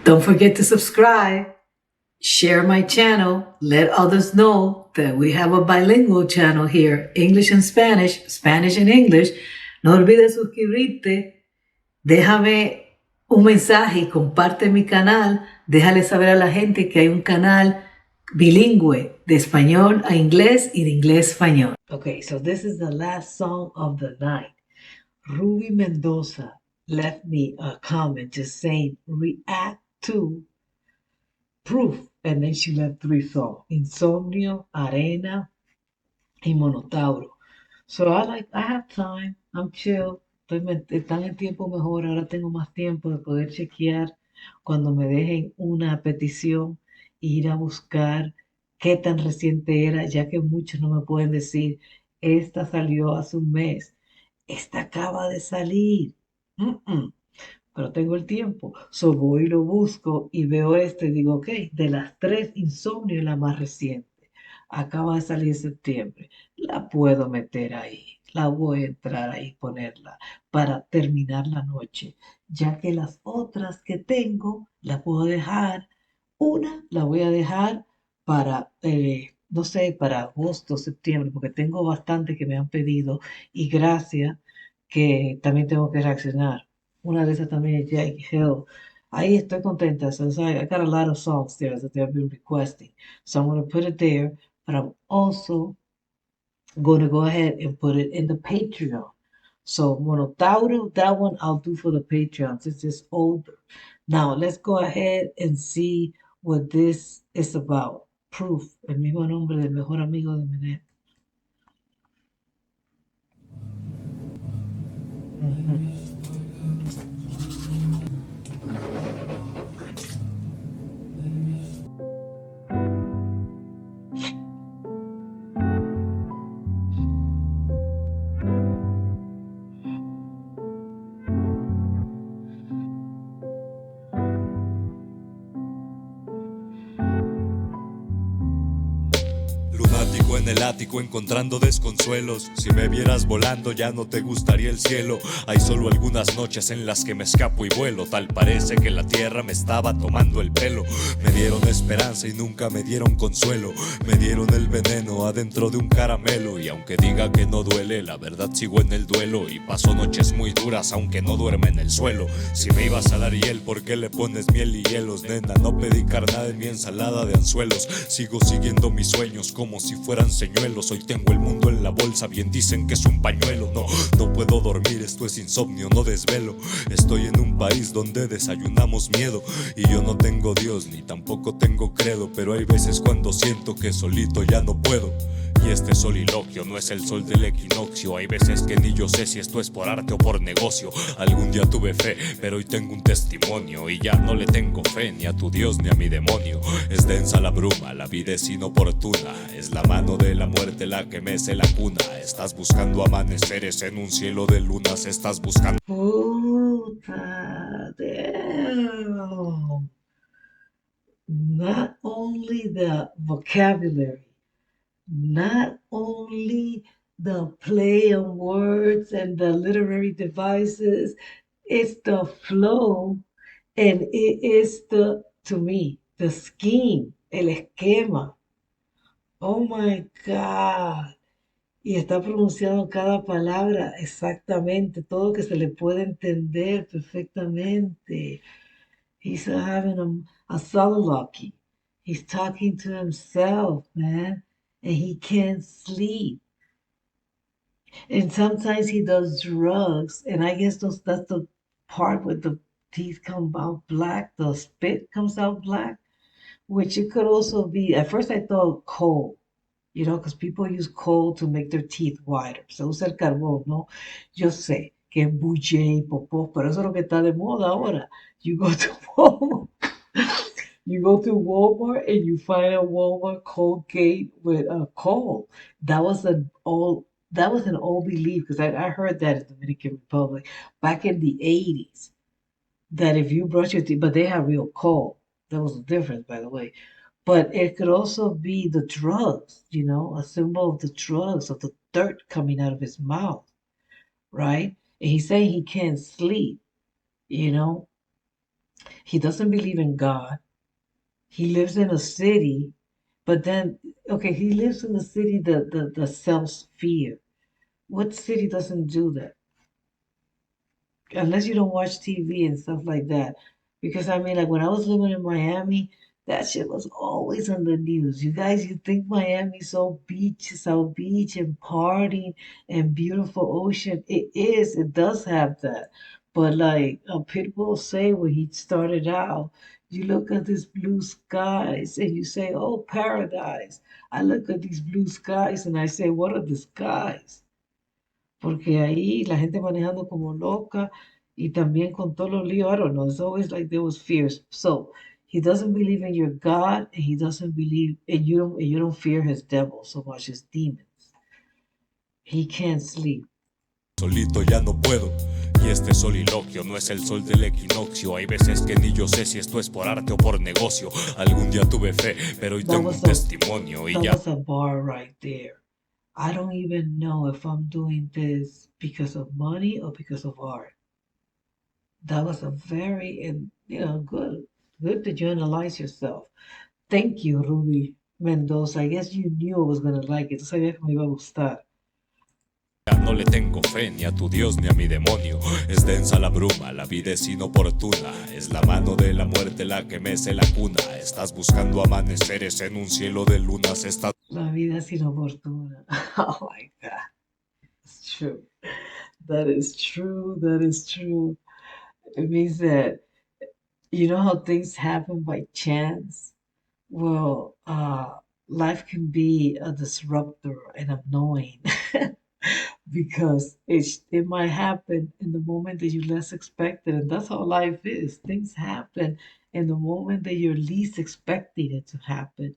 Don't forget to subscribe, share my channel, let others know that we have a bilingual channel here, English and Spanish, Spanish and English. No olvides suscribirte, déjame un mensaje y comparte mi canal. Déjale saber a la gente que hay un canal bilingüe de español a inglés y de inglés a español. Okay, so this is the last song of the night. Ruby Mendoza left me a comment just saying, react to Proof. And then she left 3 songs: Insomnio, Arena, y Monotauro. So I have time. I'm chill. Están en tiempo mejor. Ahora tengo más tiempo de poder chequear cuando me dejen una petición e ir a buscar qué tan reciente era, ya que muchos no me pueden decir, esta salió hace un mes, esta acaba de salir. Pero tengo el tiempo. So voy y lo busco y veo y digo, ok, de las 3, Insomnio es la más reciente. Acaba de salir en septiembre. La puedo meter ahí. La voy a entrar ahí y ponerla para terminar la noche. Ya que las otras que tengo, las puedo dejar. Una la voy a dejar para, no sé, para agosto, septiembre, porque tengo bastante que me han pedido. Y gracias que también tengo que reaccionar. Una de esas también es Jake Hill. Ahí estoy contenta. So I got a lot of songs there that they've been requesting. So I'm going to put it there, but I'm also going to go ahead and put it in the Patreon. So Monotauro, that one I'll do for the Patreon since it's older. Now let's go ahead and see what this is about. Proof, el mismo nombre del mejor amigo de Menet. Lunático en el ático encontrando desconsuelos. Si me vieras volando ya no te gustaría el cielo. Hay solo algunas noches en las que me escapo y vuelo. Tal parece que la tierra me estaba tomando el pelo. Me dieron esperanza y nunca me dieron consuelo. Me dieron el veneno adentro de un caramelo. Y aunque diga que no duele, la verdad sigo en el duelo. Y paso noches muy duras aunque no duerma en el suelo. Si me ibas a dar hiel, ¿por qué le pones miel y hielos? Nena, no pedí carnada en mi ensalada de anzuelos. Sigo siguiendo mis sueños como si fueran señuelos. Hoy tengo el mundo en la bolsa, bien dicen que es un pañuelo. No puedo dormir, esto es insomnio, no desvelo. Estoy en un país donde desayunamos miedo. Y yo no tengo Dios, ni tampoco tengo credo. Pero hay veces cuando siento que solito ya no puedo. Y este soliloquio no es el sol del equinoccio. Hay veces que ni yo sé si esto es por arte o por negocio. Algún día tuve fe, pero hoy tengo un testimonio. Y ya no le tengo fe ni a tu Dios ni a mi demonio. Es densa la bruma, la vida es inoportuna. Es la mano de la muerte la que mece la cuna. Estás buscando amaneceres en un cielo de lunas. Estás buscando... Puta, damn. Not only the vocabulary, not only the play on words and the literary devices, it's the flow and it is to me, the scheme, el esquema. Oh my God. Y está pronunciando cada palabra exactamente, todo que se le puede entender perfectamente. He's having a soliloquy. He's talking to himself, man, and he can't sleep. And sometimes he does drugs, and I guess that's the part where the teeth come out black, the spit comes out black, which it could also be. At first, I thought coal, because people use coal to make their teeth whiter. Se usa el carbón, ¿no? Yo sé que es buche y popó, pero eso es lo que está de moda ahora. You go to Walmart. You go to Walmart and you find a Walmart Colgate with a coal. That was an old belief because I heard that in the Dominican Republic back in the 80s that if you brush your teeth, but they have real coal. That was the difference, by the way. But it could also be the drugs, a symbol of the drugs, of the dirt coming out of his mouth, right? And he's saying he can't sleep, you know. He doesn't believe in God. He lives in a city, but then, okay, he lives in a city that sells fear. What city doesn't do that? Unless you don't watch TV and stuff like that. Because I mean, like when I was living in Miami, that shit was always on the news. You guys, you think Miami's so beach, South Beach and partying and beautiful ocean. It is, it does have that. But like Pitbull say when he started out, you look at these blue skies and you say, oh, paradise. I look at these blue skies and I say, what are the skies? Porque ahí la gente manejando como loca y también con todos los líos, I don't know, it's always like there was fears. So he doesn't believe in your God and he doesn't believe and you don't fear his devil so much as demons. He can't sleep. Solito ya no puedo. Y este soliloquio no es el sol del equinoccio. Hay veces que ni yo sé si esto es por arte o por negocio. Algún día tuve fe, pero hoy tengo un testimonio y that ya. was a bar right there. I don't even know if I'm doing this because of money or because of art. That was a very, and good that you analyze yourself. Thank you, Ruby Mendoza. I guess you knew I was gonna like it. Tú sabías que me iba a gustar. Ya no le tengo fe ni a tu Dios ni a mi demonio. Es densa la bruma, la vida es inoportuna. Es la mano de la muerte la que mece la cuna. Estás buscando amaneceres en un cielo de lunas. La vida es inoportuna. Oh my God. It's true. That is true. That is true. It means that you know how things happen by chance? Well, life can be a disruptor and annoying because it might happen in the moment that you least expect it, and that's how life is. Things happen in the moment that you're least expecting it to happen.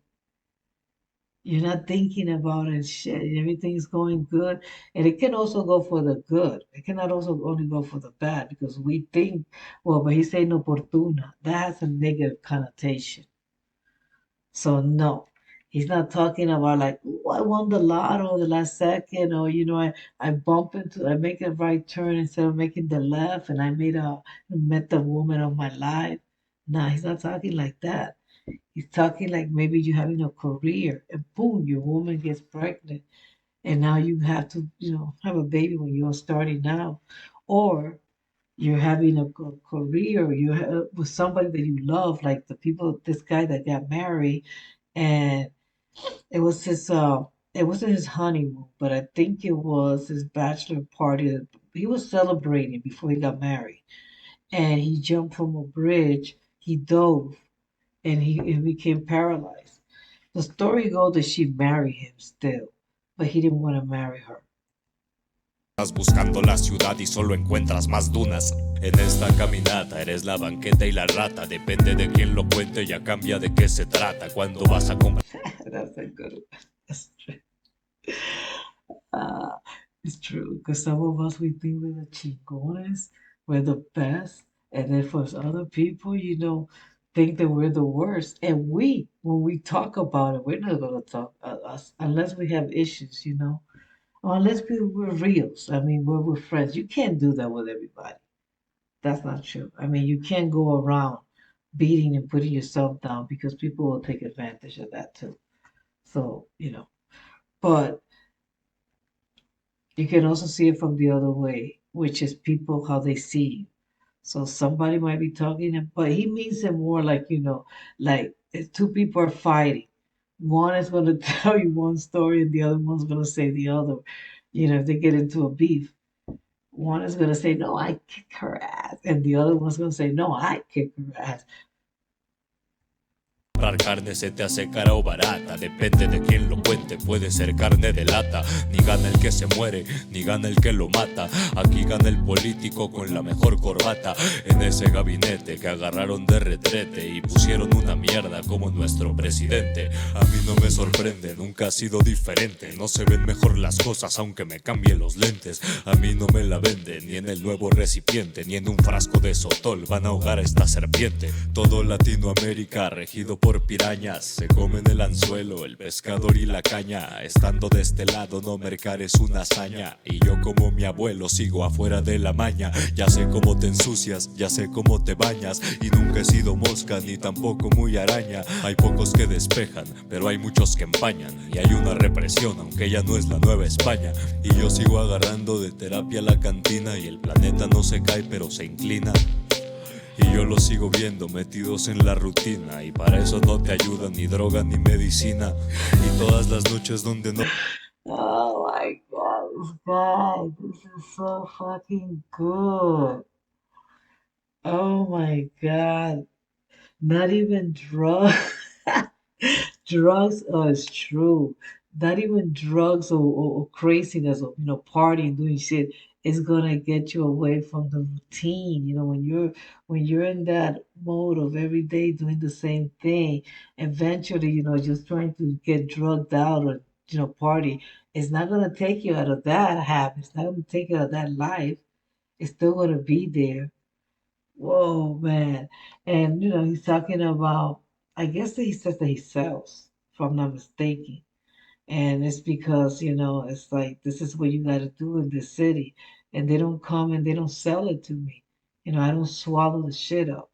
You're not thinking about it, shit. Everything's going good, and it can also go for the good. It cannot also only go for the bad because we think, well, but he's saying oportuna. That has a negative connotation. So no, he's not talking about like, oh, I won the lotto the last second, or I make a right turn instead of making the left, and met the woman of my life. No, he's not talking like that. He's talking like maybe you're having a career, and boom, your woman gets pregnant, and now you have to, have a baby when you're starting now, or you're having a career, with somebody that you love, like this guy that got married, and it was it wasn't his honeymoon, but I think it was his bachelor party. He was celebrating before he got married, and he jumped from a bridge. He dove, and he became paralyzed. The story goes that she married him still, but he didn't want to marry her. Estás buscando la ciudad y solo encuentras más dunas. En esta caminata eres la banqueta y la rata. Depende de quién lo cuente, ya cambia de qué se trata. Cuando vas a comprar. That's a good one. That's true. Uh, it's true because some of us we think we're the chingones, we're the best, and then for other people, think that we're the worst. And when we talk about it, we're not gonna talk us unless we have issues. Or unless we're reals. I mean, we're friends. You can't do that with everybody. That's not true. I mean, you can't go around beating and putting yourself down because people will take advantage of that too. So. But you can also see it from the other way, which is people how they see you. So somebody might be talking, but he means it more like if two people are fighting. One is going to tell you one story and the other one's going to say the other. If they get into a beef, one is going to say, no, I kick her ass. And the other one's going to say, no, I kick her ass. Comprar carne se te hace cara o barata, depende de quién lo cuente, puede ser carne de lata. Ni gana el que se muere, ni gana el que lo mata. Aquí gana el político con la mejor corbata. En ese gabinete que agarraron de retrete y pusieron una mierda como nuestro presidente. A mí no me sorprende, nunca ha sido diferente. No se ven mejor las cosas aunque me cambie los lentes. A mí no me la venden ni en el nuevo recipiente, ni en un frasco de sotol van a ahogar a esta serpiente. Todo Latinoamérica regido por por pirañas, se comen el anzuelo, el pescador y la caña. Estando de este lado no mercar es una hazaña. Y yo como mi abuelo sigo afuera de la maña. Ya sé cómo te ensucias, ya sé cómo te bañas. Y nunca he sido mosca ni tampoco muy araña. Hay pocos que despejan, pero hay muchos que empañan. Y hay una represión, aunque ya no es la Nueva España. Y yo sigo agarrando de terapia la cantina. Y el planeta no se cae pero se inclina. Y yo los sigo viendo metidos en la rutina. Y para eso no te ayudan ni droga ni medicina. Y todas las noches donde no... Oh my god, this guy, this is so fucking good. Oh my god. Not even drugs. Drugs, oh, it's true. Not even drugs or craziness or partying, doing shit is gonna get you away from the routine. When you're in that mode of every day doing the same thing, eventually, just trying to get drugged out or party, it's not gonna take you out of that habit. It's not gonna take you out of that life. It's still gonna be there. Whoa, man. And he's talking about, I guess that he says that he sells, if I'm not mistaken. And it's because, it's like this is what you gotta do in this city. And they don't come and they don't sell it to me. I don't swallow the shit up.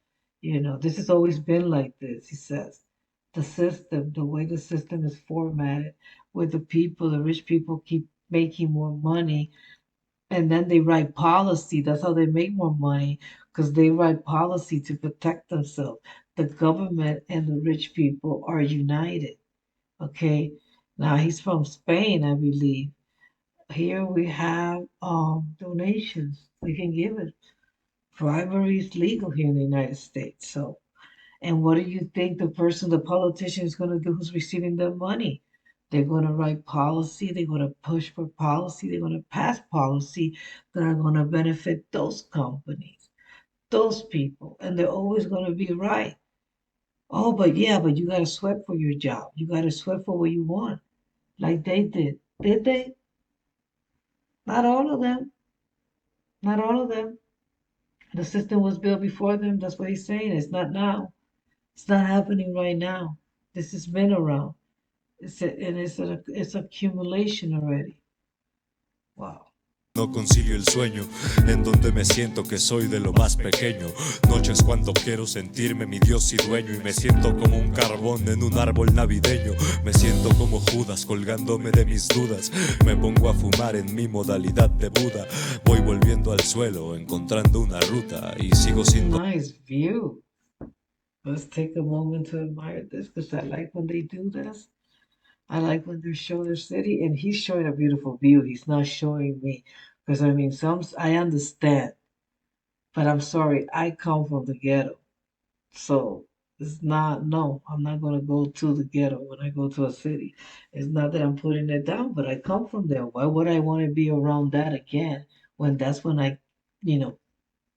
This has always been like this, he says. The system, the way the system is formatted, where the rich people keep making more money and then they write policy. That's how they make more money because they write policy to protect themselves. The government and the rich people are united. Okay. Now he's from Spain, I believe. Here we have donations. We can give it. Bribery is legal here in the United States. So and what do you think the politician is going to do who's receiving the money? They're going to write policy, they're going to push for policy, they're going to pass policy that are going to benefit those companies, those people, and they're always going to be right. Oh, but yeah, but you got to sweat for your job. You got to sweat for what you want, like they did. Did they? Not all of them. Not all of them. The system was built before them. That's what he's saying. It's not now. It's not happening right now. This has been around. It's accumulation already. Wow. No concilio el sueño, en donde me siento que soy de lo más pequeño. Noches cuando quiero sentirme mi Dios y dueño. Y me siento como un carbón en un árbol navideño. Me siento como Judas colgándome de mis dudas. Me pongo a fumar en mi modalidad de Buda. Voy volviendo al suelo, encontrando una ruta. Y sigo sin... Nice view. Let's take a moment to admire this because I like when they do this. I like when they show their city, and he's showing a beautiful view. He's not showing me because I mean, I understand, but I'm sorry, I come from the ghetto, so it's not. No, I'm not gonna go to the ghetto when I go to a city. It's not that I'm putting it down, but I come from there. Why would I want to be around that again when that's when I, you know,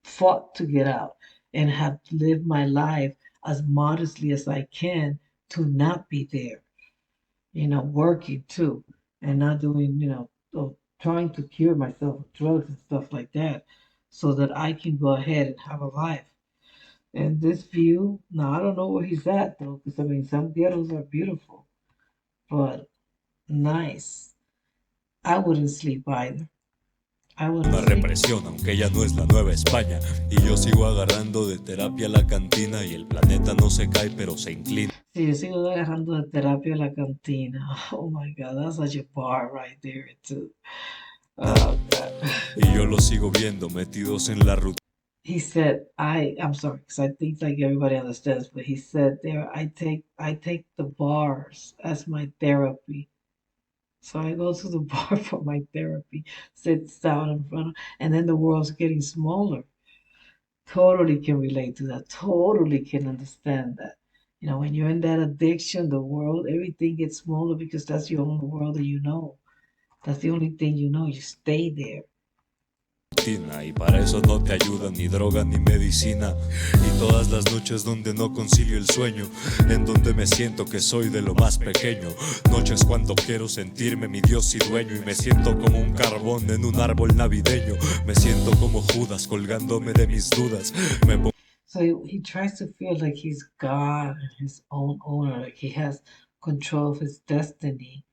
fought to get out and have lived my life as modestly as I can to not be there, working too and not doing, trying to cure myself with drugs and stuff like that so that I can go ahead and have a life. And this view, now I don't know where he's at though, because I mean, some ghettos are beautiful, but nice. I wouldn't sleep either. I wouldn't Una sleep. represión, aunque ya no es la Nueva España. Y yo sigo agarrando de terapia la cantina. Y el planeta no se cae pero se inclina. Sí, yo sigo agarrando de terapia a la cantina. Oh my God, that's such a bar right there too. Oh God. Y yo los sigo viendo metidos en la rutina. He said, I'm sorry, because I think like everybody understands, but he said there, I take the bars as my therapy. So I go to the bar for my therapy, sits down in front of, and then the world's getting smaller. Totally can relate to that. Totally can understand that. When you're in that addiction, the world, everything gets smaller because that's your only world that you know. That's the only thing you know. You stay there. Y para eso no te ayudan ni droga ni medicina. Y todas las noches donde no concilio el sueño, en donde me siento que soy de lo más pequeño. Noches cuando quiero sentirme mi Dios y dueño. Y me siento como un carbón en un árbol navideño. Me siento como Judas colgándome de mis dudas. So he tries to feel like he's God and his own owner, like he has control of his destiny.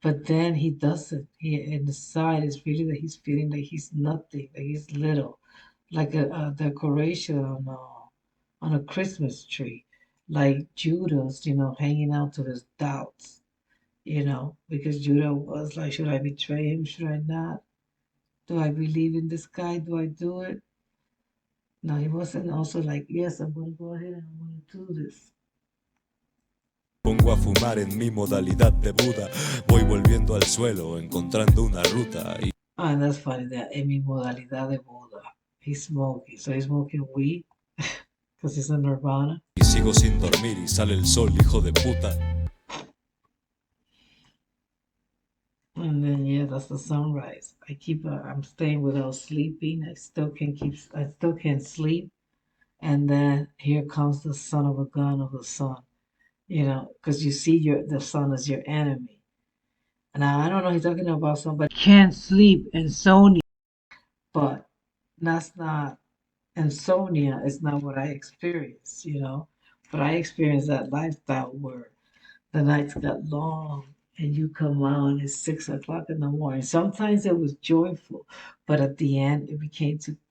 But then he doesn't. He inside is really that he's feeling like he's nothing, like he's little, like a decoration on a Christmas tree, like Judas, hanging out to his doubts, because Judah was like, should I betray him? Should I not? Do I believe in this guy? Do I do it? No, he wasn't also like, yes, I'm going to go ahead and I'm going to do this. Pongo a fumar en mi modalidad de Buda. Voy volviendo al suelo, encontrando una ruta. And that's funny that en mi modalidad de Buddha, he's smoking. So he's smoking weed because he's a nirvana. Y sigo sin dormir y sale el sol, hijo de puta. And then yeah, that's the sunrise. I'm staying without sleeping. I still can't sleep. And then here comes the son of a gun of the sun. Because you see the sun as your enemy. And I don't know, he's talking about somebody can't sleep, insomnia, but that's not insomnia is not what I experience. But I experienced that lifestyle where the nights got long and you come out and it's 6 o'clock in the morning. Sometimes it was joyful, but at the end it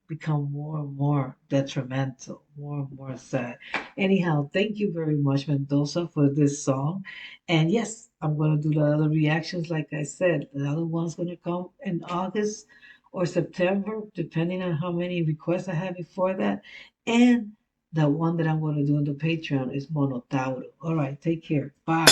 become more and more detrimental, more and more sad. Anyhow, thank you very much, Mendoza, for this song. And yes, I'm gonna do the other reactions like I said. The other one's gonna come in August or September, depending on how many requests I have before that. And the one that I'm going to do on the Patreon is Monotauro. All right, take care. Bye.